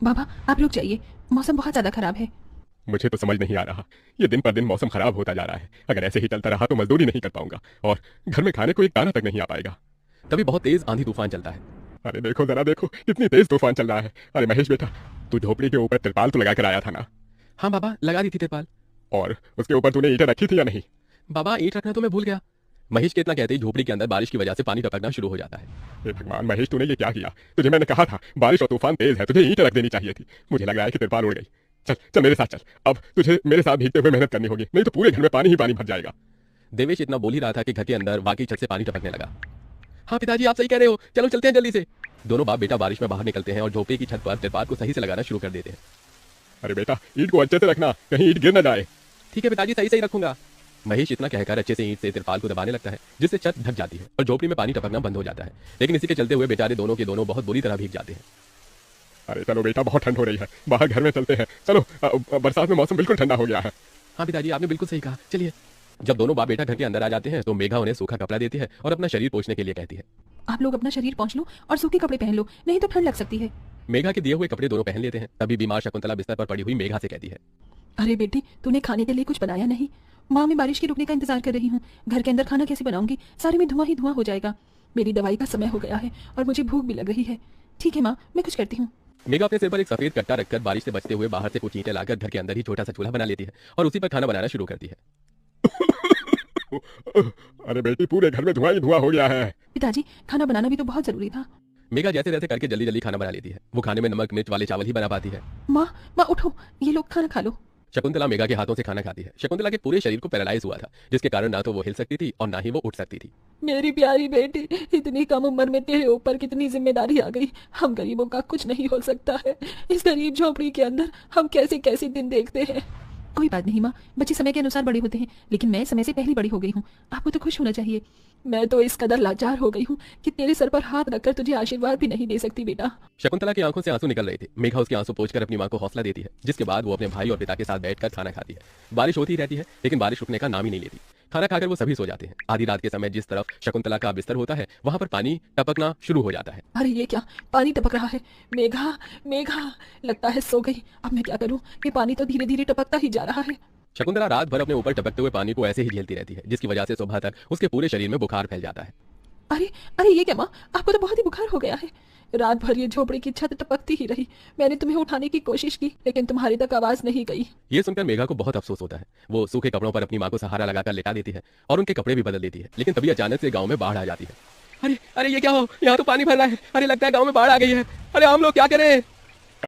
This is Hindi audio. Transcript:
बाबा आप रुक जाइए, मौसम बहुत ज्यादा खराब है। मुझे तो समझ नहीं आ रहा, ये दिन पर दिन मौसम खराब होता जा रहा है। अगर ऐसे ही चलता रहा तो मजदूरी नहीं कर पाऊंगा और घर में खाने को एक दाना तक नहीं आ पाएगा। तभी बहुत तेज आंधी तूफान चलता है। अरे देखो जरा देखो, कितनी तेज तूफान चल रहा है। अरे महेश बेटा, तू झोपड़ी के ऊपर तिरपाल तो लगा कर आया था ना? हाँ बाबा, लगा दी थी तिरपाल। और उसके ऊपर तूने ईंटें रखी थी या नहीं? बाबा ईंट रखना तो मैं भूल गया। महेश के इतना कहते ही झोपड़ी के अंदर बारिश की वजह से पानी टपकना शुरू हो जाता है। हे भगवान महेश, तूने ये क्या किया? तुझे मैंने कहा था बारिश और तूफान तेज है, तुझे ईंटें रख देनी चाहिए थी। मुझे लग रहा है कि तिरपाल उड़ गई। चल चल मेरे साथ चल, अब तुझे मेरे साथ भीगते हुए मेहनत करनी होगी, नहीं तो पूरे घर में पानी ही पानी भर जाएगा। देवेश इतना बोल ही रहा था कि घर के अंदर वाकई छत से पानी टपकने लगा। हाँ पिताजी, आप सही कह रहे हो, चलो चलते हैं जल्दी से। दोनों बाप बेटा बारिश में बाहर निकलते हैं और झोपड़ी की छत पर तिरपाल को सही से लगाना शुरू कर देते हैं। अरे बेटा, ईंट को अच्छे से रखना, कहीं ईंट गिर न जाए। ठीक है पिताजी, सही सही रखूंगा। महेश इतना कहकर अच्छे से ईंट से तिरपाल को दबाने लगता है, जिससे छत ढक जाती है और झोपड़ी में पानी टपकना बंद हो जाता है। लेकिन इसी के चलते हुए बेचारे दोनों के दोनों बहुत बुरी तरह भीग जाते हैं। अरे चलो बेटा, बहुत ठंड हो रही है, बाहर घर में चलते हैं। चलो, बरसात में मौसम बिल्कुल ठंडा हो गया है। हाँ पिताजी, आपने बिल्कुल सही कहा, चलिए। जब दोनों बाप बेटा घर के अंदर आ जाते हैं तो मेघा उन्हें सूखा कपड़ा देती है और अपना शरीर पोंछने के लिए कहती है। आप लोग अपना शरीर पोंछ लो और सूखे कपड़े पहन लो, नहीं तो ठंड लग सकती है। मेघा के दिए हुए कपड़े दोनों पहन लेते हैं। तभी बीमार शकुंतला बिस्तर पर पड़ी हुई मेघा से कहती है, अरे बेटी, तूने खाने के लिए कुछ बनाया नहीं? माँ, मैं बारिश के रुकने का इंतजार कर रही हूँ। घर के अंदर खाना कैसे बनाऊंगी? सारे में धुआं ही धुआं हो जाएगा। मेरी दवाई का समय हो गया है और मुझे भूख भी लग रही है। ठीक है माँ, मैं कुछ करती हूँ। मेघा अपने सिर पर एक सफेद कट्टा रखकर बारिश से बचते हुए बाहर से कुछ ईंटें लाकर घर के अंदर ही छोटा सा चूल्हा बना लेती है और उसी पर खाना बनाना शुरू करती है। अरे बेटी, पूरे घर में धुआं ही धुआं हो गया है। पिताजी, खाना बनाना भी तो बहुत जरूरी था। मेघा जैसे तैसे करके जल्दी जल्दी खाना बना लेती है। वो खाने में नमक मिर्च वाले चावल ही बना पाती है। माँ, माँ उठो, ये लोग खाना खा लो। शकुंतला मेघा के हाथों से खाना खाती है। शकुंतला के पूरे शरीर को पैरालाइज हुआ था, जिसके कारण ना तो वो हिल सकती थी और ना ही वो उठ सकती थी। मेरी प्यारी बेटी, इतनी कम उम्र में तेरे ऊपर कितनी जिम्मेदारी आ गई। हम गरीबों का कुछ नहीं हो सकता है। इस गरीब झोपड़ी के अंदर हम कैसे कैसे दिन देखते हैं। कोई बात नहीं माँ, बच्चे समय के अनुसार बड़े होते हैं, लेकिन मैं समय से पहले बड़ी हो गई हूँ। आपको तो खुश होना चाहिए। मैं तो इस कदर लाचार हो गई हूँ कि तेरे सर पर हाथ रखकर तुझे आशीर्वाद भी नहीं दे सकती बेटा। शकुंतला की आंखों से आंसू निकल रहे थे। मेघा उसके आंसू पोंछकर अपनी मां को हौसला देती है, जिसके बाद वो अपने भाई और पिता के साथ बैठकर खाना खाती है। बारिश होती रहती है, लेकिन बारिश रुकने का नाम ही नहीं लेती। खाना खाकर वो सभी सो जाते हैं। आधी रात के समय जिस तरफ शकुंतला का बिस्तर होता है, वहां पर पानी टपकना शुरू हो जाता है। अरे ये क्या, पानी टपक रहा है। मेघा, मेघा, लगता है सो गई। अब मैं क्या करूँ? ये पानी तो धीरे धीरे टपकता ही जा रहा है। शकुंतला रात भर अपने ऊपर टपकते हुए पानी को ऐसे ही झेलती रहती है, जिसकी वजह से सुबह तक उसके पूरे शरीर में बुखार फैल जाता है। अरे अरे, ये क्या माँ, आपको तो बहुत ही बुखार हो गया है। रात भर ये झोपड़ी की छत टपकती ही रही। मैंने तुम्हें उठाने की कोशिश की, लेकिन तुम्हारी तक आवाज नहीं गई। ये सुनकर मेघा को बहुत अफसोस होता है। वो सूखे कपड़ों पर अपनी मां को सहारा लगाकर लेटा देती है और उनके कपड़े भी बदल देती है। लेकिन तभी अचानक से गांव में बाढ़ आ जाती है। अरे अरे, ये क्या हो, यहाँ तो पानी भर रहा है। अरे लगता है गांव में बाढ़ आ गई है। अरे हम लोग क्या करें?